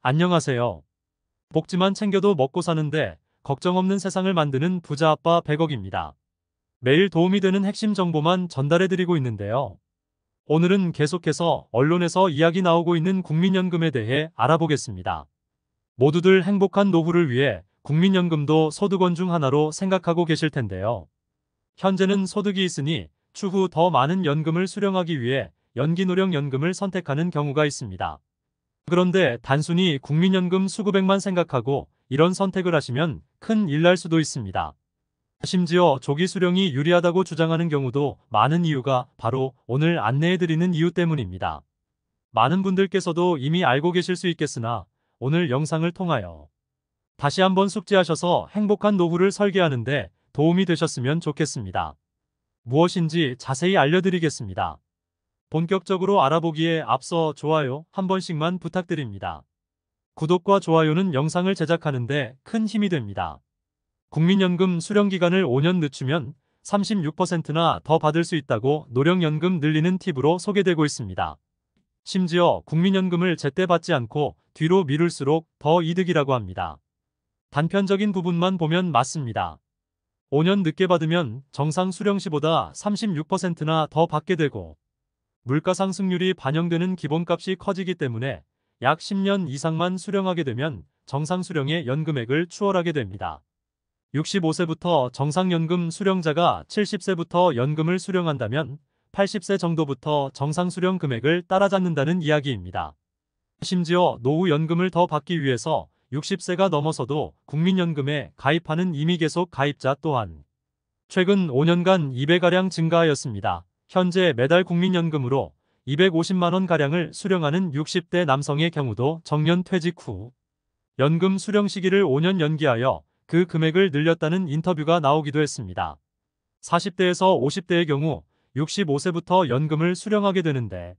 안녕하세요. 복지만 챙겨도 먹고 사는데 걱정 없는 세상을 만드는 부자 아빠 100억입니다. 매일 도움이 되는 핵심 정보만 전달해드리고 있는데요. 오늘은 계속해서 언론에서 이야기 나오고 있는 국민연금에 대해 알아보겠습니다. 모두들 행복한 노후를 위해 국민연금도 소득원 중 하나로 생각하고 계실 텐데요. 현재는 소득이 있으니 추후 더 많은 연금을 수령하기 위해 연기노령연금을 선택하는 경우가 있습니다. 그런데 단순히 국민연금 수급액만 생각하고 이런 선택을 하시면 큰일 날 수도 있습니다. 심지어 조기 수령이 유리하다고 주장하는 경우도 많은 이유가 바로 오늘 안내해드리는 이유 때문입니다. 많은 분들께서도 이미 알고 계실 수 있겠으나 오늘 영상을 통하여 다시 한번 숙지하셔서 행복한 노후를 설계하는데 도움이 되셨으면 좋겠습니다. 무엇인지 자세히 알려드리겠습니다. 본격적으로 알아보기에 앞서 좋아요 한 번씩만 부탁드립니다. 구독과 좋아요는 영상을 제작하는데 큰 힘이 됩니다. 국민연금 수령기간을 5년 늦추면 36%나 더 받을 수 있다고 노령연금 늘리는 팁으로 소개되고 있습니다. 심지어 국민연금을 제때 받지 않고 뒤로 미룰수록 더 이득이라고 합니다. 단편적인 부분만 보면 맞습니다. 5년 늦게 받으면 정상 수령 시보다 36%나 더 받게 되고 물가 상승률이 반영되는 기본값이 커지기 때문에 약 10년 이상만 수령하게 되면 정상 수령의 연금액을 추월하게 됩니다. 65세부터 정상연금 수령자가 70세부터 연금을 수령한다면 80세 정도부터 정상 수령 금액을 따라잡는다는 이야기입니다. 심지어 노후 연금을 더 받기 위해서 60세가 넘어서도 국민연금에 가입하는 임의 계속 가입자 또한 최근 5년간 2배가량 증가하였습니다. 현재 매달 국민연금으로 250만원가량을 수령하는 60대 남성의 경우도 정년 퇴직 후 연금 수령 시기를 5년 연기하여 그 금액을 늘렸다는 인터뷰가 나오기도 했습니다. 40대에서 50대의 경우 65세부터 연금을 수령하게 되는데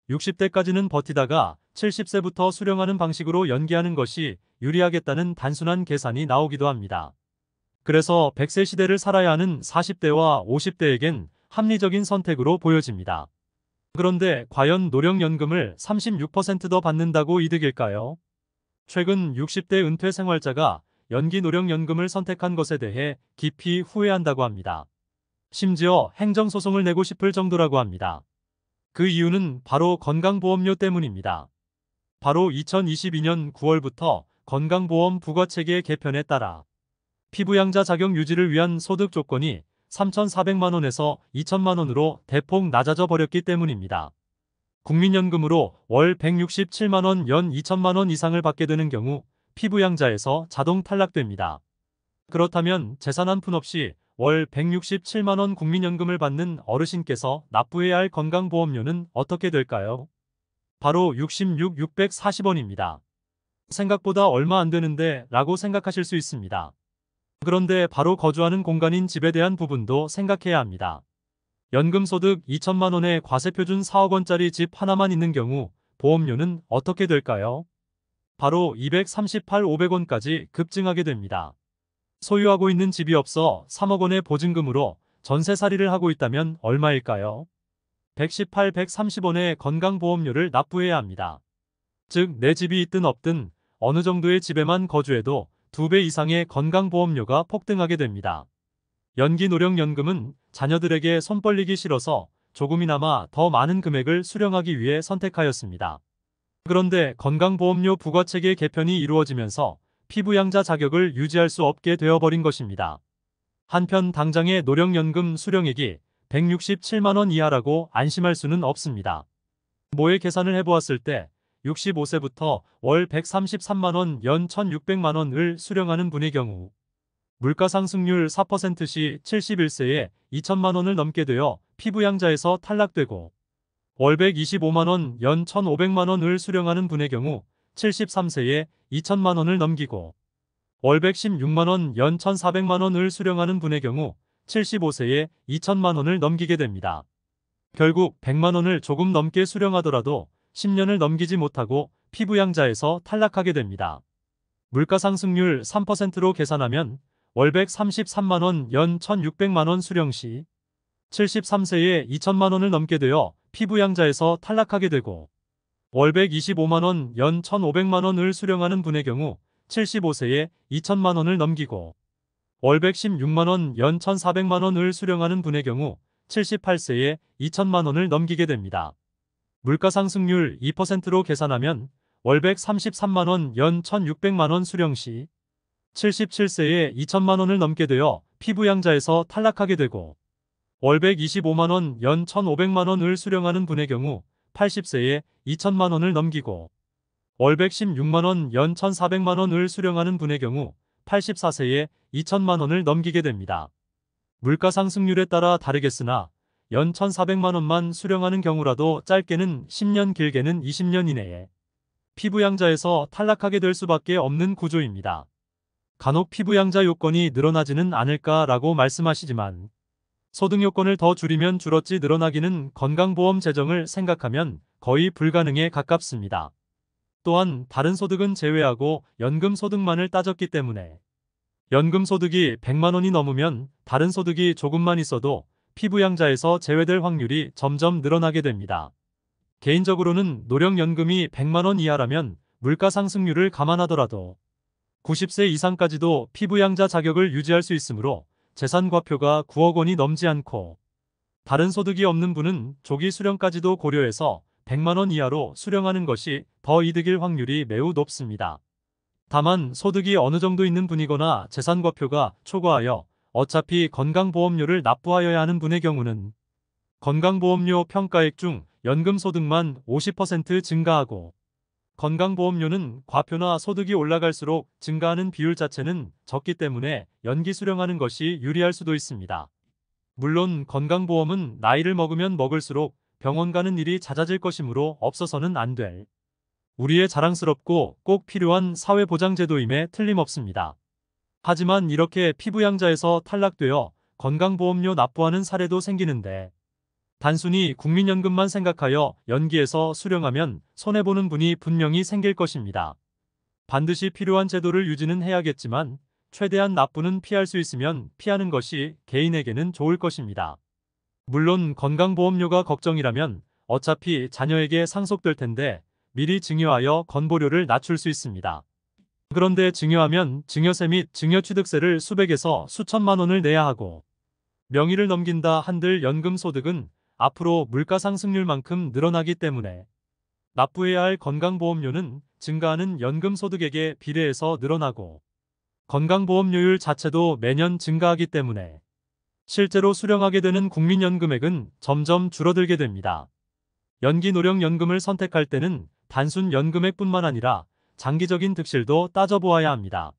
60대까지는 버티다가 70세부터 수령하는 방식으로 연기하는 것이 유리하겠다는 단순한 계산이 나오기도 합니다. 그래서 100세 시대를 살아야 하는 40대와 50대에겐 합리적인 선택으로 보여집니다. 그런데 과연 노령연금을 36% 더 받는다고 이득일까요? 최근 60대 은퇴 생활자가 연기 노령연금을 선택한 것에 대해 깊이 후회한다고 합니다. 심지어 행정소송을 내고 싶을 정도라고 합니다. 그 이유는 바로 건강보험료 때문입니다. 바로 2022년 9월부터 건강보험 부과체계 개편에 따라 피부양자 자격 유지를 위한 소득 조건이 3,400만원에서 2,000만원으로 대폭 낮아져 버렸기 때문입니다. 국민연금으로 월 167만원 연 2,000만원 이상을 받게 되는 경우 피부양자에서 자동 탈락됩니다. 그렇다면 재산 한 푼 없이 월 167만원 국민연금을 받는 어르신께서 납부해야 할 건강보험료는 어떻게 될까요? 바로 66,640원입니다. 생각보다 얼마 안 되는데 라고 생각하실 수 있습니다. 그런데 바로 거주하는 공간인 집에 대한 부분도 생각해야 합니다. 연금소득 2천만원에 과세표준 4억원짜리 집 하나만 있는 경우 보험료는 어떻게 될까요? 바로 238,500원까지 급증하게 됩니다. 소유하고 있는 집이 없어 3억원의 보증금으로 전세살이를 하고 있다면 얼마일까요? 118, 130원의 건강보험료를 납부해야 합니다. 즉, 내 집이 있든 없든 어느 정도의 집에만 거주해도 2배 이상의 건강보험료가 폭등하게 됩니다. 연기노령연금은 자녀들에게 손 벌리기 싫어서 조금이나마 더 많은 금액을 수령하기 위해 선택하였습니다. 그런데 건강보험료 부과체계 개편이 이루어지면서 피부양자 자격을 유지할 수 없게 되어버린 것입니다. 한편 당장의 노령연금 수령액이 167만원 이하라고 안심할 수는 없습니다. 모의 계산을 해보았을 때 65세부터 월 133만원 연 1,600만원을 수령하는 분의 경우 물가상승률 4%시 71세에 2천만원을 넘게 되어 피부양자에서 탈락되고 월 125만원 연 1,500만원을 수령하는 분의 경우 73세에 2천만원을 넘기고 월 116만원 연 1,400만원을 수령하는 분의 경우 75세에 2천만원을 넘기게 됩니다. 결국 100만원을 조금 넘게 수령하더라도 10년을 넘기지 못하고 피부양자에서 탈락하게 됩니다. 물가상승률 3%로 계산하면 월 133만원 연 1,600만원 수령 시 73세에 2천만원을 넘게 되어 피부양자에서 탈락하게 되고 월 125만원, 연 1,500만원을 수령하는 분의 경우 75세에 2천만원을 넘기고 월 116만원, 연 1,400만원을 수령하는 분의 경우 78세에 2천만원을 넘기게 됩니다. 물가상승률 2%로 계산하면 월 133만원, 연 1,600만원 수령 시 77세에 2천만원을 넘게 되어 피부양자에서 탈락하게 되고 월 125만원, 연 1,500만원을 수령하는 분의 경우 80세에 2천만원을 넘기고 월 116만원, 연 1,400만원을 수령하는 분의 경우 84세에 2천만원을 넘기게 됩니다. 물가 상승률에 따라 다르겠으나 연 1,400만원만 수령하는 경우라도 짧게는 10년, 길게는 20년 이내에 피부양자에서 탈락하게 될 수밖에 없는 구조입니다. 간혹 피부양자 요건이 늘어나지는 않을까라고 말씀하시지만 소득 요건을 더 줄이면 줄었지 늘어나기는 건강보험 재정을 생각하면 거의 불가능에 가깝습니다. 또한 다른 소득은 제외하고 연금 소득만을 따졌기 때문에 연금 소득이 100만원이 넘으면 다른 소득이 조금만 있어도 피부양자에서 제외될 확률이 점점 늘어나게 됩니다. 개인적으로는 노령연금이 100만원 이하라면 물가 상승률을 감안하더라도 90세 이상까지도 피부양자 자격을 유지할 수 있으므로 재산 과표가 9억 원이 넘지 않고 다른 소득이 없는 분은 조기 수령까지도 고려해서 100만원 이하로 수령하는 것이 더 이득일 확률이 매우 높습니다. 다만 소득이 어느 정도 있는 분이거나 재산 과표가 초과하여 어차피 건강보험료를 납부하여야 하는 분의 경우는 건강보험료 평가액 중 연금소득만 50% 증가하고 건강보험료는 과표나 소득이 올라갈수록 증가하는 비율 자체는 적기 때문에 연기 수령하는 것이 유리할 수도 있습니다. 물론 건강보험은 나이를 먹으면 먹을수록 병원 가는 일이 잦아질 것이므로 없어서는 안 될 우리의 자랑스럽고 꼭 필요한 사회보장제도임에 틀림없습니다. 하지만 이렇게 피부양자에서 탈락되어 건강보험료 납부하는 사례도 생기는데 단순히 국민연금만 생각하여 연기해서 수령하면 손해보는 분이 분명히 생길 것입니다. 반드시 필요한 제도를 유지는 해야겠지만 최대한 납부는 피할 수 있으면 피하는 것이 개인에게는 좋을 것입니다. 물론 건강보험료가 걱정이라면 어차피 자녀에게 상속될 텐데 미리 증여하여 건보료를 낮출 수 있습니다. 그런데 증여하면 증여세 및 증여취득세를 수백에서 수천만 원을 내야 하고 명의를 넘긴다 한들 연금소득은 앞으로 물가상승률만큼 늘어나기 때문에 납부해야 할 건강보험료는 증가하는 연금소득액에 비례해서 늘어나고 건강보험료율 자체도 매년 증가하기 때문에 실제로 수령하게 되는 국민연금액은 점점 줄어들게 됩니다. 연기노령연금을 선택할 때는 단순 연금액뿐만 아니라 장기적인 득실도 따져보아야 합니다.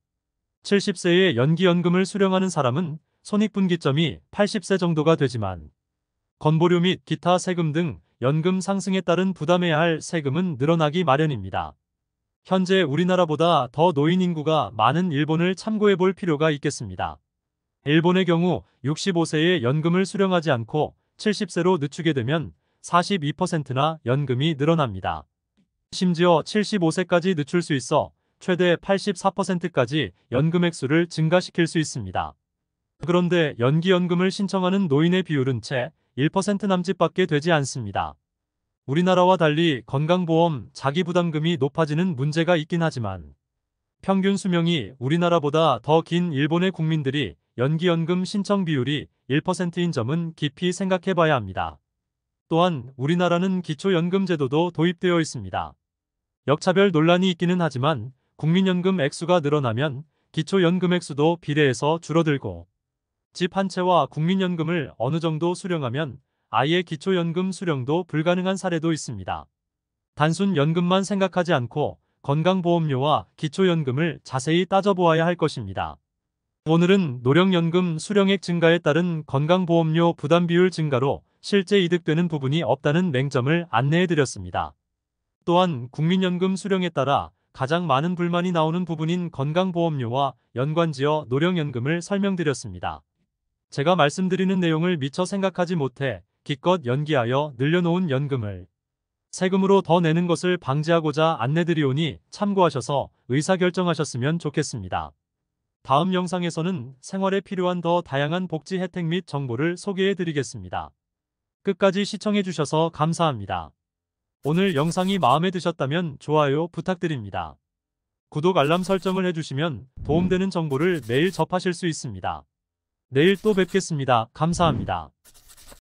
70세에 연기연금을 수령하는 사람은 손익분기점이 80세 정도가 되지만 건보료 및 기타 세금 등 연금 상승에 따른 부담해야 할 세금은 늘어나기 마련입니다. 현재 우리나라보다 더 노인 인구가 많은 일본을 참고해 볼 필요가 있겠습니다. 일본의 경우 65세에 연금을 수령하지 않고 70세로 늦추게 되면 42%나 연금이 늘어납니다. 심지어 75세까지 늦출 수 있어 최대 84%까지 연금 액수를 증가시킬 수 있습니다. 그런데 연기연금을 신청하는 노인의 비율은 채 1% 남짓밖에 되지 않습니다. 우리나라와 달리 건강보험 자기부담금이 높아지는 문제가 있긴 하지만 평균 수명이 우리나라보다 더 긴 일본의 국민들이 연기연금 신청 비율이 1%인 점은 깊이 생각해봐야 합니다. 또한 우리나라는 기초연금제도도 도입되어 있습니다. 역차별 논란이 있기는 하지만 국민연금 액수가 늘어나면 기초연금 액수도 비례해서 줄어들고 집 한 채와 국민연금을 어느 정도 수령하면 아예 기초연금 수령도 불가능한 사례도 있습니다. 단순 연금만 생각하지 않고 건강보험료와 기초연금을 자세히 따져보아야 할 것입니다. 오늘은 노령연금 수령액 증가에 따른 건강보험료 부담 비율 증가로 실제 이득되는 부분이 없다는 맹점을 안내해드렸습니다. 또한 국민연금 수령에 따라 가장 많은 불만이 나오는 부분인 건강보험료와 연관지어 노령연금을 설명드렸습니다. 제가 말씀드리는 내용을 미처 생각하지 못해 기껏 연기하여 늘려놓은 연금을 세금으로 더 내는 것을 방지하고자 안내드리오니 참고하셔서 의사결정하셨으면 좋겠습니다. 다음 영상에서는 생활에 필요한 더 다양한 복지 혜택 및 정보를 소개해드리겠습니다. 끝까지 시청해주셔서 감사합니다. 오늘 영상이 마음에 드셨다면 좋아요 부탁드립니다. 구독 알람 설정을 해주시면 도움되는 정보를 매일 접하실 수 있습니다. 내일 또 뵙겠습니다. 감사합니다.